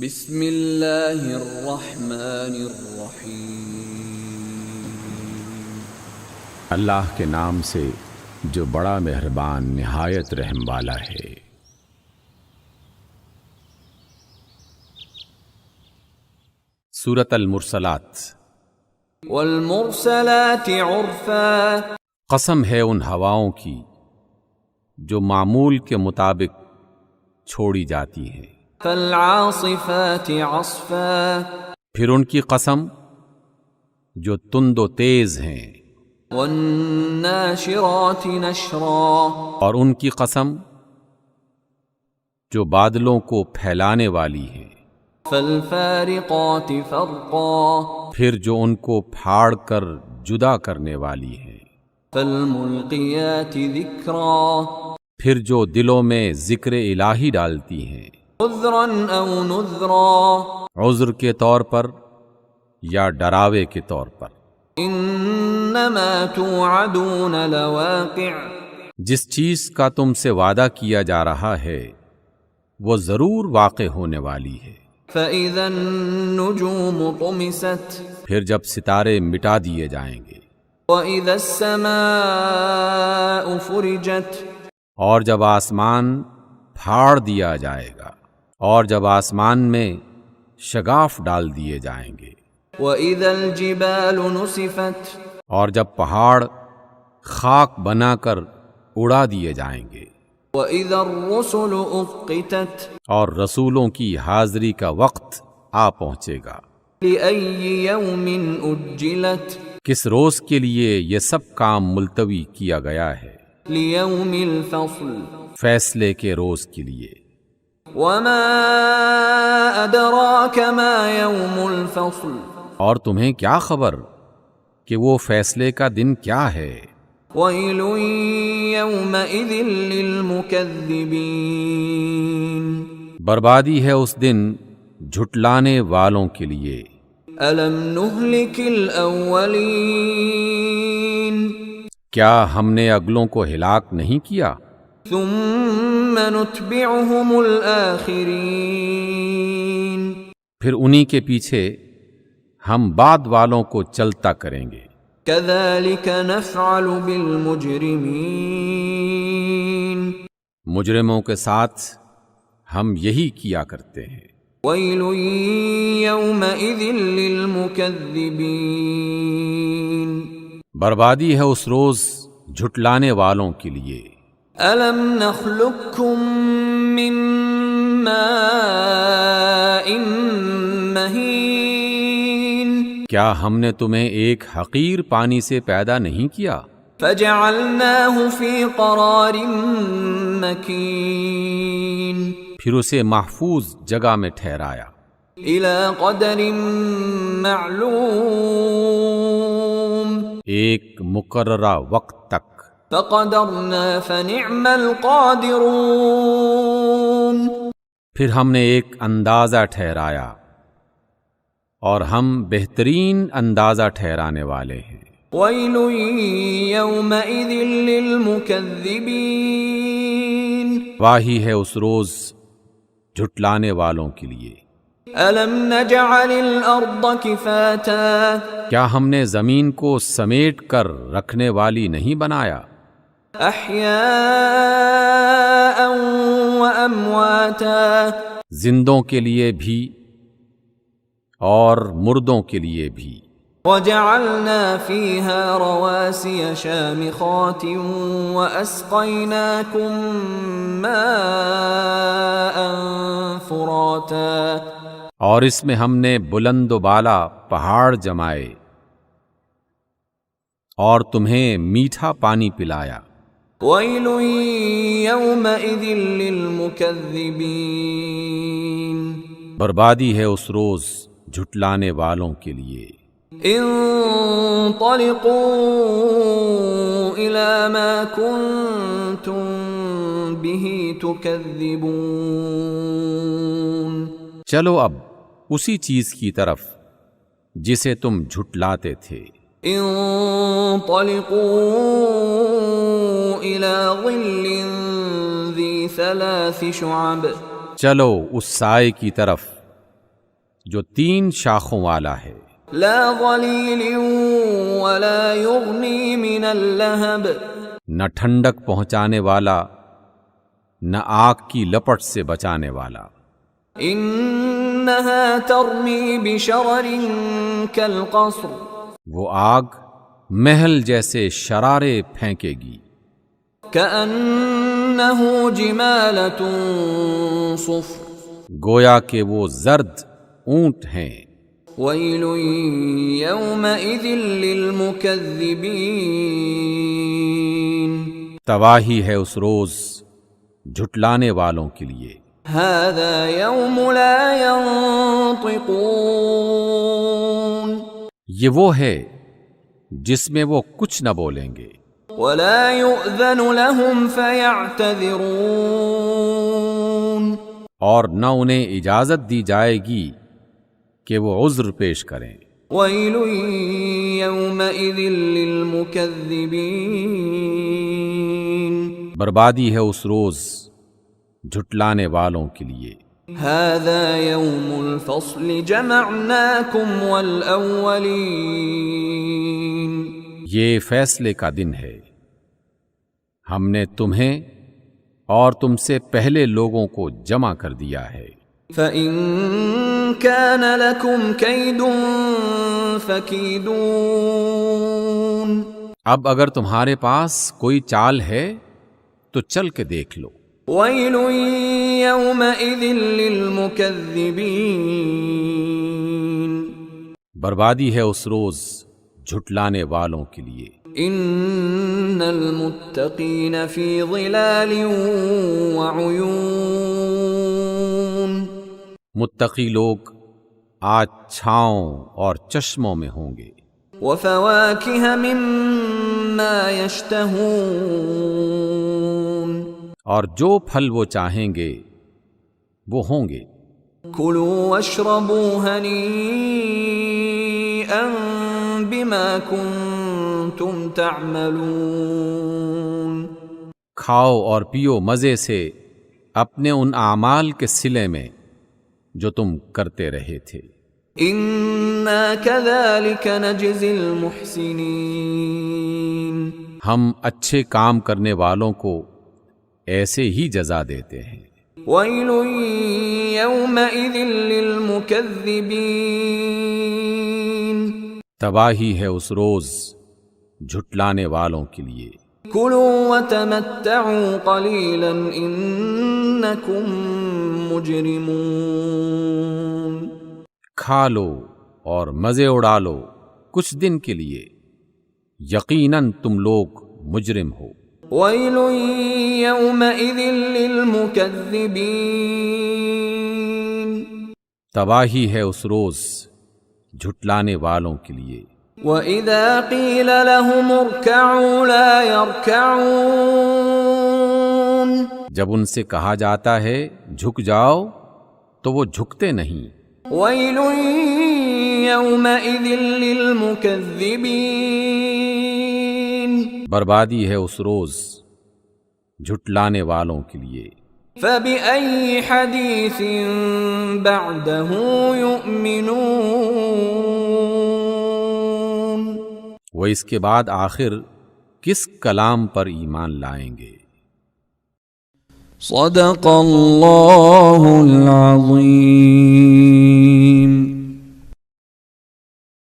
بسم اللہ الرحمن الرحیم۔ اللہ کے نام سے جو بڑا مہربان نہایت رحم والا ہے۔ سورۃ المرسلات۔ والمرسلات عرفا، قسم ہے ان ہواؤں کی جو معمول کے مطابق چھوڑی جاتی ہیں۔ فالعاصفات عصفا، پھر ان کی قسم جو تند و تیز ہیں، والناشرات نشرا، اور ان کی قسم جو بادلوں کو پھیلانے والی ہیں، فالفارقات فرقا، پھر جو ان کو پھاڑ کر جدا کرنے والی ہیں، فالملقیات ذکرا، پھر جو دلوں میں ذکر الہی ڈالتی ہیں، عذرا او نذرا، عذر کے طور پر یا ڈراوے کے طور پر۔ انما توعدون لواقع، جس چیز کا تم سے وعدہ کیا جا رہا ہے وہ ضرور واقع ہونے والی ہے۔ فاذا النجوم طمست، پھر جب ستارے مٹا دیے جائیں گے، واذا السماء فرجت، اور جب آسمان پھاڑ دیا جائے گا، اور جب آسمان میں شگاف ڈال دیے جائیں گے، وَإِذَا الْجِبَالُ نُسِفَتْ، اور جب پہاڑ خاک بنا کر اڑا دیے جائیں گے، وَإِذَا الرُّسُلُ أُقِّتَتْ، اور رسولوں کی حاضری کا وقت آ پہنچے گا۔ لِأَيِّ يَوْمٍ أُجِّلَتْ، کس روز کے لیے یہ سب کام ملتوی کیا گیا ہے؟ لِيَوْمِ الْفَصْلِ، فیصلے کے روز کے لیے۔ وَمَا أَدْرَاكَ مَا يَوْمُ الْفَصْلِ، اور تمہیں کیا خبر کہ وہ فیصلے کا دن کیا ہے؟ وَيْلٌ يَوْمَئِذٍ لِّلْمُكَذِّبِينَ، بربادی ہے اس دن جھٹلانے والوں کے لیے۔ أَلَمْ نُهْلِكِ الْأَوَّلِينَ، کیا ہم نے اگلوں کو ہلاک نہیں کیا؟ ثُمَّ نُتْبِعُهُمُ الْآخِرِينَ، پھر انہی کے پیچھے ہم بعد والوں کو چلتا کریں گے۔ كَذَلِكَ نَفْعَلُ بِالْمُجْرِمِينَ، مجرموں کے ساتھ ہم یہی کیا کرتے ہیں۔ وَيْلٌ يَوْمَئِذٍ لِّلْمُكَذِّبِينَ، بربادی ہے اس روز جھٹلانے والوں کے لیے۔ أَلَمْ نَخْلُقكُّم مِّن مَّاءٍ مَّهِينٍ، کیا ہم نے تمہیں ایک حقیر پانی سے پیدا نہیں کیا؟ فَجَعَلْنَاهُ فِي قَرَارٍ مَّكِينٍ، پھر اسے محفوظ جگہ میں ٹھہرایا، إِلَى قَدَرٍ مَّعْلُومٍ، ایک مقررہ وقت تک۔ فَقَدَرْنَا فَنِعْمَ الْقَادِرُونَ، پھر ہم نے ایک اندازہ ٹھہرایا اور ہم بہترین اندازہ ٹھہرانے والے ہیں۔ وَيْلٌ يَوْمَئِذٍ لِّلْمُكَذِّبِينَ، واہی ہے اس روز جھٹلانے والوں کے لیے۔ أَلَمْ نَجْعَلِ الْأَرْضَ كِفَاتًا، کیا ہم نے زمین کو سمیٹ کر رکھنے والی نہیں بنایا؟ أَحْيَاءً وَأَمْوَاتًا، زندوں کے لیے بھی اور مردوں کے لیے بھی۔ وَجَعَلْنَا فِيهَا رَوَاسِيَ شَامِخَاتٍ وَأَسْقَيْنَاكُم مَّاءً فُرَاتًا، اور اس میں ہم نے بلند و بالا پہاڑ جمائے اور تمہیں میٹھا پانی پلایا۔ وَيْلٌ يَوْمَئِذٍ لِّلْمُكَذِّبِينَ، بربادی ہے اس روز جھٹلانے والوں کے لیے۔ انطلقوا إلى ما كنتم به تكذبون، چلو اب اسی چیز کی طرف جسے تم جھٹلاتے تھے۔ انطلقوا إلى ظل ذي 3 شعب، چلو اس سائے کی طرف جو 3 شاخوں والا ہے، لا ظلیل ولا یغنی من اللہب، نہ ٹھنڈک پہنچانے والا نہ آگ کی لپٹ سے بچانے والا، انہا ترمی بشرر کالقصر، وہ آگ محل جیسے شرارے پھینکے گی، کأنہ جمالۃ صفر، گویا کہ وہ زرد اونٹ ہیں۔ ویل یومئذ للمکذبین، تباہی ہے اس روز جھٹلانے والوں کے لیے۔ ھذا یوم لا ینطقون، یہ وہ ہے جس میں وہ کچھ نہ بولیں گے، ولا یؤذن لهم فیعتذرون، اور نہ انہیں اجازت دی جائے گی کہ وہ عذر پیش کریں۔ ویل یومئذ للمکذبین، بربادی ہے اس روز جھٹلانے والوں کے لیے۔ ھذا یوم الفصل جمعناکم والاولین، یہ فیصلے کا دن ہے، ہم نے تمہیں اور تم سے پہلے لوگوں کو جمع کر دیا ہے۔ فَإِن كَانَ لَكُمْ كَيْدٌ فَكِيدُونِ، اب اگر تمہارے پاس کوئی چال ہے تو چل کے دیکھ لو۔ وَيْلٌ يَوْمَئِذٍ لِّلْمُكَذِّبِينَ، بربادی ہے اس روز جھٹلانے والوں کے لیے۔ إِنَّ الْمُتَّقِينَ فِي ظِلَالٍ وَعُيُونٍ، متقی لوگ آج چھاؤں اور چشموں میں ہوں گے۔ وَفَوَاكِهَ مِمَّا يَشْتَهُونَ، اور جو پھل وہ چاہیں گے وہ ہوں گے۔ كُلُوا وَاشْرَبُوا هَنِيئًا بِمَا كُنتُمْ تَعْمَلُونَ، کھاؤ اور پیو مزے سے اپنے ان اعمال کے صلے میں جو تم کرتے رہے تھے۔ إِنَّا كَذَلِكَ نَجْزِي الْمُحْسِنِينَ، ہم اچھے کام کرنے والوں کو ایسے ہی جزا دیتے ہیں۔ وَيْلٌ يَوْمَئِذٍ لِّلْمُكَذِّبِينَ، تباہی ہے اس روز جھٹلانے والوں کے لیے۔ كُلُوا وَتَمَتَّعُوا قَلِيلًا إِنَّكُمْ مُجْرِمُونَ، کھا لو اور مزے اڑا لو کچھ دن کے لیے، یقیناً تم لوگ مجرم ہو۔ وَيْلٌ يَوْمَئِذٍ لِّلْمُكَذِّبِينَ، تباہی ہے اس روز جھٹلانے والوں کے لیے۔ وَإِذَا قِيلَ لَهُمُ ارْكَعُوا لَا يَرْكَعُونَ، جب ان سے کہا جاتا ہے جھک جاؤ تو وہ جھکتے نہیں۔ وَيْلٌ يَوْمَئِذٍ لِّلْمُكَذِّبِينَ، بربادی ہے اس روز جھٹلانے والوں کے لیے۔ فَبِأَيِّ حَدِيثٍ بَعْدَهُ يُؤْمِنُونَ، وہ اس کے بعد آخر کس کلام پر ایمان لائیں گے؟ صدق اللہ العظیم۔